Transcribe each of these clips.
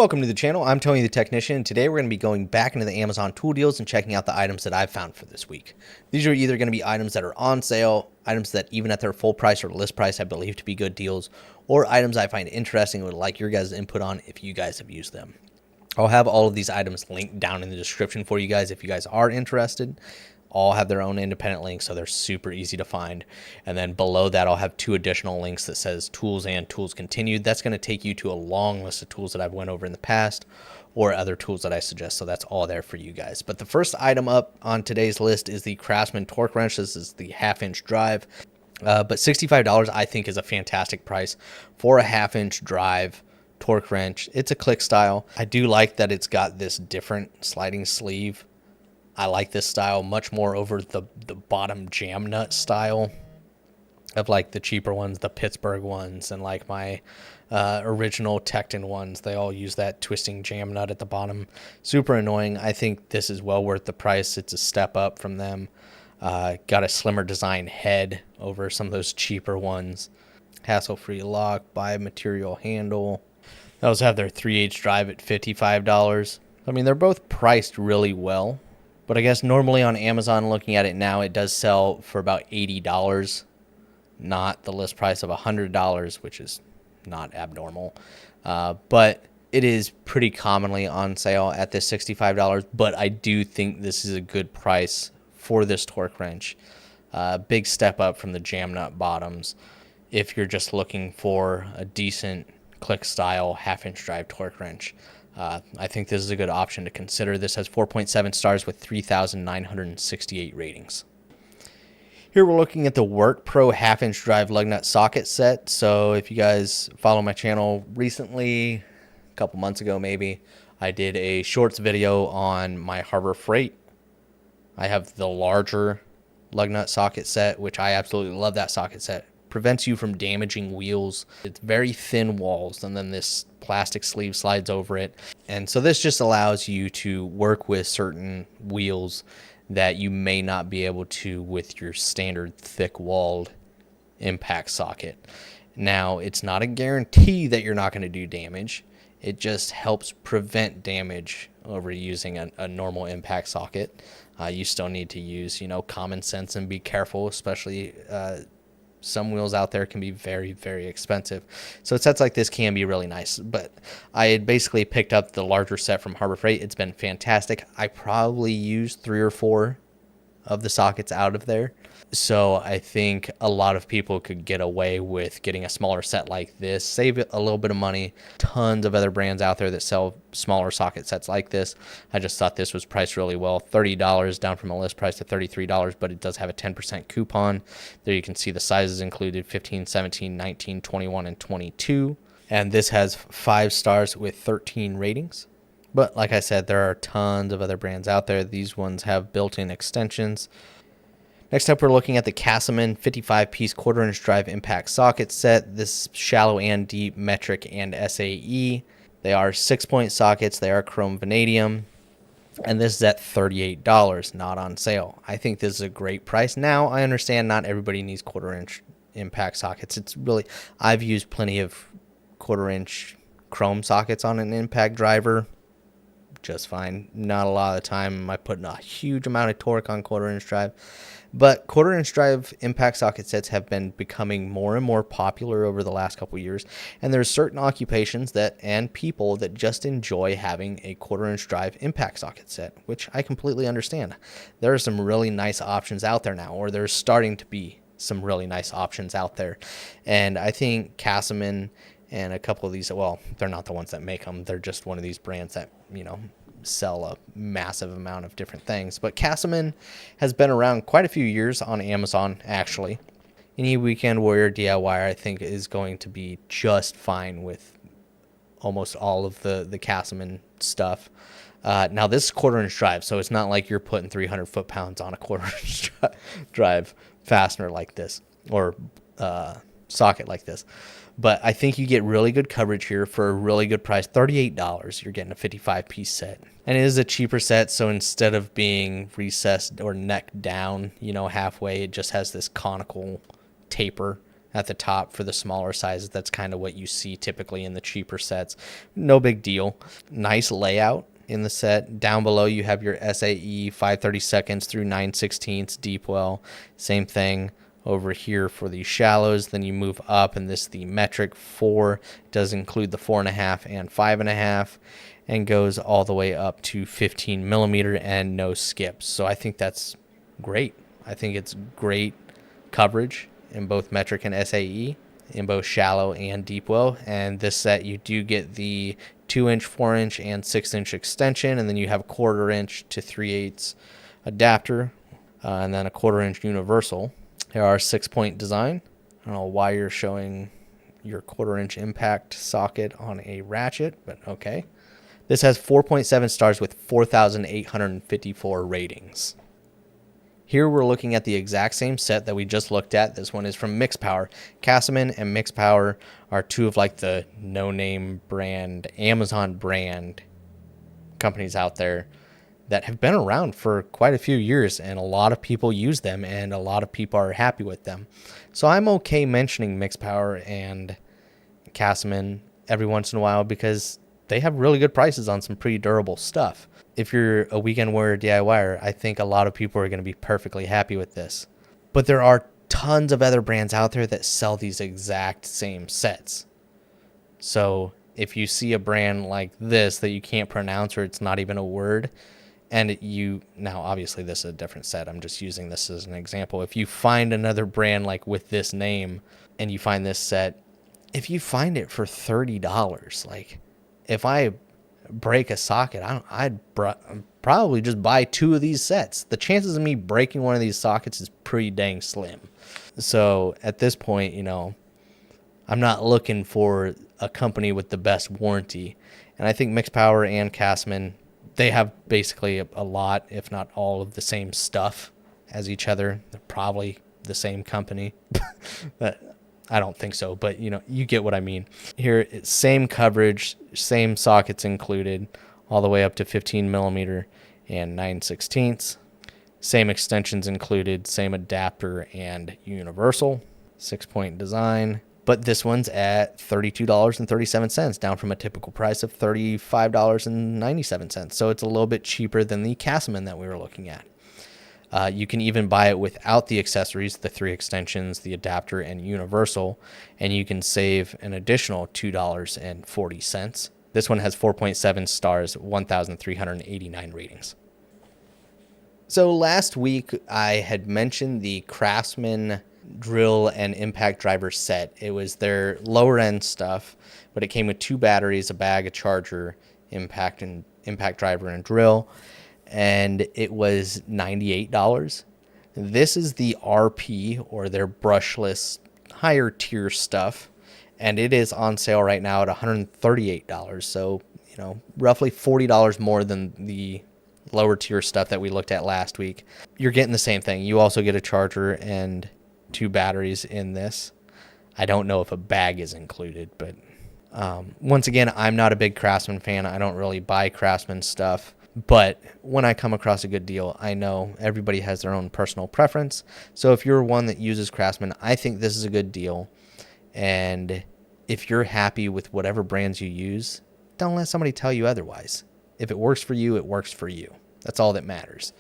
Welcome to the channel. I'm Tony the Technician, and today we're going to be going back into the Amazon tool deals and checking out the items that I've found for this week. These are either going to be items that are on sale, items that even at their full price or list price I believe to be good deals, or items I find interesting and would like your guys' input on if you guys have used them. I'll have all of these items linked down in the description for you guys if you guys are interested. All have their own independent links, so they're super easy to find. And then below that, I'll have two additional links that says tools and tools continued. That's going to take you to a long list of tools that I've went over in the past or other tools that I suggest. So that's all there for you guys. But the first item up on today's list is the Craftsman torque wrench. This is the 1/2-inch drive. But $65 I think is a fantastic price for a 1/2-inch drive torque wrench. It's a click style. I do like that it's got this different sliding sleeve. I like this style much more over the bottom jam nut style of like the cheaper ones, the Pittsburgh ones, and like my original Tecton ones. They all use that twisting jam nut at the bottom. Super annoying. I think this is well worth the price. It's a step up from them. Got a slimmer design head over some of those cheaper ones. Hassle-free lock, bi-material handle. Those have their 3/8 drive at $55. I mean, they're both priced really well. But I guess normally on Amazon, looking at it now, it does sell for about $80, not the list price of $100, which is not abnormal. But it is pretty commonly on sale at this $65. But I do think this is a good price for this torque wrench. Big step up from the jam nut bottoms if you're just looking for a decent click style 1/2-inch drive torque wrench. I think this is a good option to consider. This has 4.7 stars with 3,968 ratings. Here we're looking at the MichaelPro 1/2-inch drive lug nut socket set. So if you guys follow my channel recently, a couple months ago maybe, I did a shorts video on my Harbor Freight. I have the larger lug nut socket set, which I absolutely love that socket set. Prevents you from damaging wheels. It's very thin walls, and then this plastic sleeve slides over it. And so this just allows you to work with certain wheels that you may not be able to with your standard thick-walled impact socket. Now, it's not a guarantee that you're not going to do damage. It just helps prevent damage over using a normal impact socket. You still need to use, common sense and be careful, especially some wheels out there can be very, very expensive. So sets like this can be really nice. But I had basically picked up the larger set from Harbor Freight. It's been fantastic. I probably used 3 or 4 of the sockets out of there. So I think a lot of people could get away with getting a smaller set like this, save a little bit of money. Tons of other brands out there that sell smaller socket sets like this. I just thought this was priced really well. $30 down from a list price to $33, but it does have a 10% coupon. There you can see the sizes included: 15, 17, 19, 21, and 22. And this has 5 stars with 13 ratings. But like I said, there are tons of other brands out there. These ones have built-in extensions. Next up, we're looking at the Casoman 55-piece 1/4-inch drive impact socket set. This shallow and deep, metric, and SAE. They are 6-point sockets. They are chrome vanadium. And this is at $38, not on sale. I think this is a great price. Now, I understand not everybody needs 1/4-inch impact sockets. It's really, I've used plenty of 1/4-inch chrome sockets on an impact driver. Just fine. Not a lot of the time am I putting a huge amount of torque on 1/4-inch drive. But 1/4-inch drive impact socket sets have been becoming more and more popular over the last couple years. And there's certain occupations and people that just enjoy having a 1/4-inch drive impact socket set, which I completely understand. There are some really nice options out there now, or there's starting to be some really nice options out there. And I think Casoman and a couple of these, well, they're not the ones that make them. They're just one of these brands that, sell a massive amount of different things. But Casoman has been around quite a few years on Amazon, actually. Any weekend warrior DIYer, I think, is going to be just fine with almost all of the Casoman stuff. Now, this is 1/4-inch drive, so it's not like you're putting 300 foot-pounds on a 1/4-inch drive fastener like this, or socket like this. But I think you get really good coverage here for a really good price. $38, you're getting a 55-piece set. And it is a cheaper set, so instead of being recessed or neck down, halfway, it just has this conical taper at the top for the smaller sizes. That's kind of what you see typically in the cheaper sets. No big deal. Nice layout in the set. Down below you have your SAE 5/32 through 9/16 deep well. Same thing over here for the shallows. Then you move up, and this the metric 4 does include the 4.5 and 5.5, and goes all the way up to 15 millimeter and no skips. So I think that's great. I think it's great coverage in both metric and SAE, in both shallow and deep well. And this set, you do get the 2-inch, 4-inch, and 6-inch extension, and then you have a 1/4-inch to 3/8 adapter, and then a 1/4-inch universal. Here are 6-point design. I don't know why you're showing your 1/4-inch impact socket on a ratchet, but okay. This has 4.7 stars with 4,854 ratings. Here we're looking at the exact same set that we just looked at. This one is from MixPower. Casoman and MixPower are two of like the no-name brand, Amazon brand companies out there that have been around for quite a few years, and a lot of people use them and a lot of people are happy with them. So I'm okay mentioning MixPower and Casoman every once in a while because they have really good prices on some pretty durable stuff. If you're a weekend warrior DIYer, I think a lot of people are going to be perfectly happy with this. But there are tons of other brands out there that sell these exact same sets. So if you see a brand like this that you can't pronounce, or it's not even a word, and now obviously this is a different set, I'm just using this as an example. If you find another brand like with this name and you find this set, if you find it for $30, like if I break a socket, I'd probably just buy 2 of these sets. The chances of me breaking one of these sockets is pretty dang slim. So at this point, I'm not looking for a company with the best warranty. And I think MixPower and Casein, they have basically a lot, if not all, of the same stuff as each other. They're probably the same company. But I don't think so, but you get what I mean. Here, it's same coverage, same sockets included, all the way up to 15 millimeter and 9/16. Same extensions included, same adapter and universal. 6-point design. But this one's at $32.37, down from a typical price of $35.97. So it's a little bit cheaper than the Casoman that we were looking at. You can even buy it without the accessories, the 3 extensions, the adapter, and universal, and you can save an additional $2.40. This one has 4.7 stars, 1,389 ratings. So last week I had mentioned the Craftsman drill and impact driver set. It was their lower end stuff, but it came with 2 batteries, a bag, a charger, impact driver, and drill. And it was $98. This is the RP, or their brushless higher tier stuff, and it is on sale right now at $138. So, roughly $40 more than the lower tier stuff that we looked at last week. You're getting the same thing. You also get a charger and 2 batteries in this. I don't know if a bag is included, but once again, I'm not a big Craftsman fan. I don't really buy Craftsman stuff. But when I come across a good deal, I know everybody has their own personal preference. So if you're one that uses Craftsman, I think this is a good deal. And if you're happy with whatever brands you use, don't let somebody tell you otherwise. If it works for you, it works for you. That's all that matters.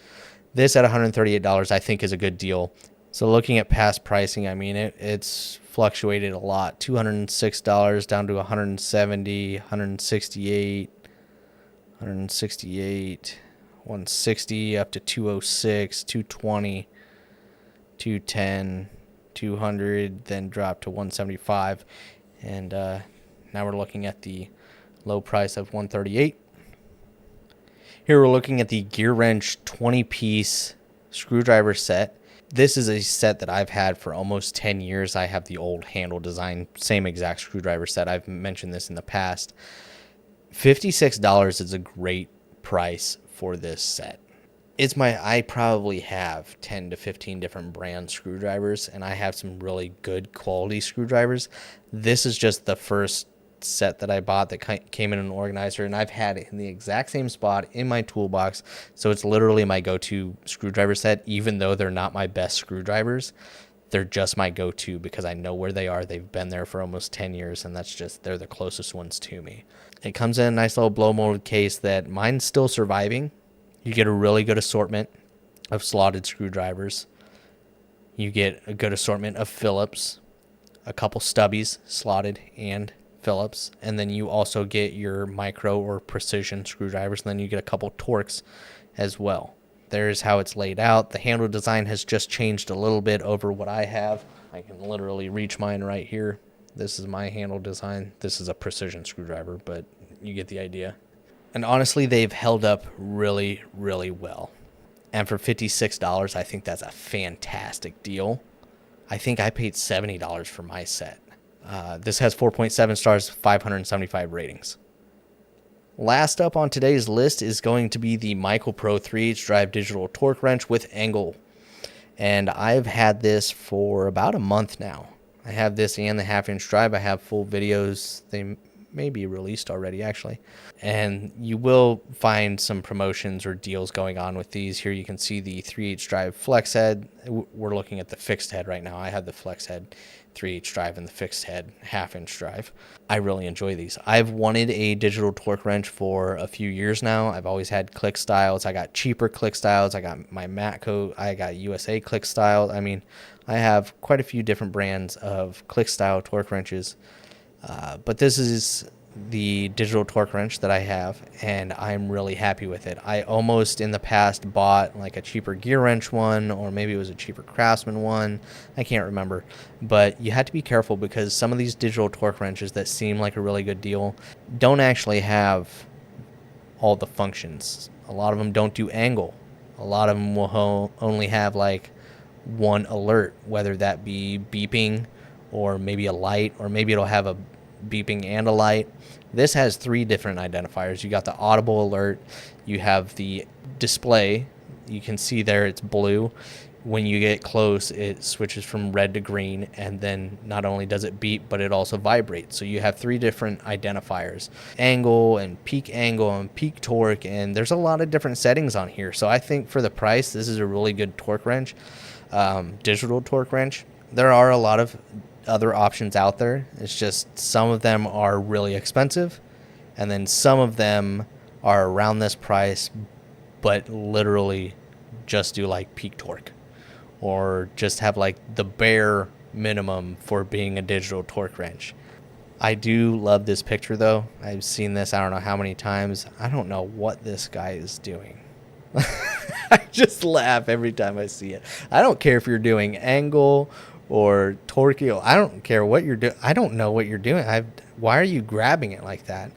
This at $138, I think, is a good deal. So looking at past pricing, I mean, it's fluctuated a lot. $206 down to $170, $168. 160 up to 206, 220, 210, 200, then drop to 175, and now we're looking at the low price of 138. Here we're looking at the Gearwrench 20-piece screwdriver set. This is a set that I've had for almost 10 years. I have the old handle design, same exact screwdriver set. I've mentioned this in the past. $56 is a great price for this set. I probably have 10 to 15 different brand screwdrivers, and I have some really good quality screwdrivers. This is just the first set that I bought that came in an organizer, and I've had it in the exact same spot in my toolbox. So it's literally my go-to screwdriver set, even though they're not my best screwdrivers. they're just my go-to because I know where they are. They've been there for almost 10 years, and they're the closest ones to me. It comes in a nice little blow molded case that mine's still surviving. You get a really good assortment of slotted screwdrivers. You get a good assortment of Phillips, a couple stubbies, slotted and Phillips, and then you also get your micro or precision screwdrivers, and then you get a couple Torx as well. There's how it's laid out. The handle design has just changed a little bit over what I have. I can literally reach mine right here. This is my handle design. This is a precision screwdriver, but you get the idea. And honestly, they've held up really, really well. And for $56, I think that's a fantastic deal. I think I paid $70 for my set. This has 4.7 stars, 575 ratings. Last up on today's list is going to be the MichaelPro 3H drive digital torque wrench with angle. And I've had this for about a month now. I have this and the half-inch drive. I have full videos. They may be released already, actually. And you will find some promotions or deals going on with these. Here you can see the 3H drive flex head. We're looking at the fixed head right now. I have the flex head 3H drive and the fixed head half-inch drive. I really enjoy these. I've wanted a digital torque wrench for a few years now. I've always had click styles. I got cheaper click styles. I got my Matco. I got USA click styles. I mean, I have quite a few different brands of click style torque wrenches. But this is the digital torque wrench that I have, and I'm really happy with it. I almost in the past bought like a cheaper Gearwrench one, or maybe it was a cheaper Craftsman one. I can't remember. But you had to be careful because some of these digital torque wrenches that seem like a really good deal don't actually have all the functions. A lot of them don't do angle. A lot of them will only have like one alert, whether that be beeping or maybe a light, or maybe it'll have a beeping and a light. This has 3 different identifiers. You got the audible alert, you have the display, you can see there it's blue. When you get close, it switches from red to green, and then not only does it beep, but it also vibrates. So you have 3 different identifiers: angle and peak torque, and there's a lot of different settings on here. So I think for the price, this is a really good torque wrench, digital torque wrench. There are a lot of other options out there. It's just some of them are really expensive, and then some of them are around this price but literally just do like peak torque, or just have like the bare minimum for being a digital torque wrench. I do love this picture though. I've seen this I don't know how many times. I don't know what this guy is doing. I just laugh every time I see it. I don't care if you're doing angle or torqueo. I don't care what you're doing. I don't know what you're doing. Why are you grabbing it like that?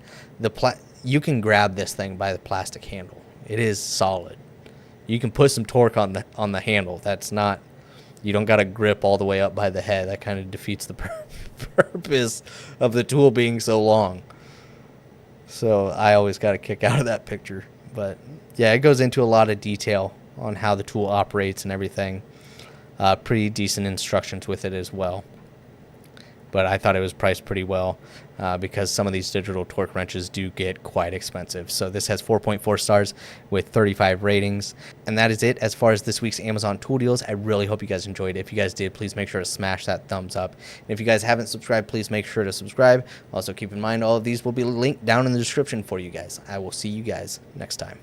You can grab this thing by the plastic handle. It is solid. You can put some torque on the handle. That's not. You don't got to grip all the way up by the head. That kind of defeats the purpose of the tool being so long. So I always got a kick out of that picture. But yeah, it goes into a lot of detail on how the tool operates and everything. Pretty decent instructions with it as well. But I thought it was priced pretty well because some of these digital torque wrenches do get quite expensive. So this has 4.4 stars with 35 ratings. And that is it as far as this week's Amazon tool deals. I really hope you guys enjoyed it. If you guys did, please make sure to smash that thumbs up. And if you guys haven't subscribed, please make sure to subscribe. Also keep in mind all of these will be linked down in the description for you guys. I will see you guys next time.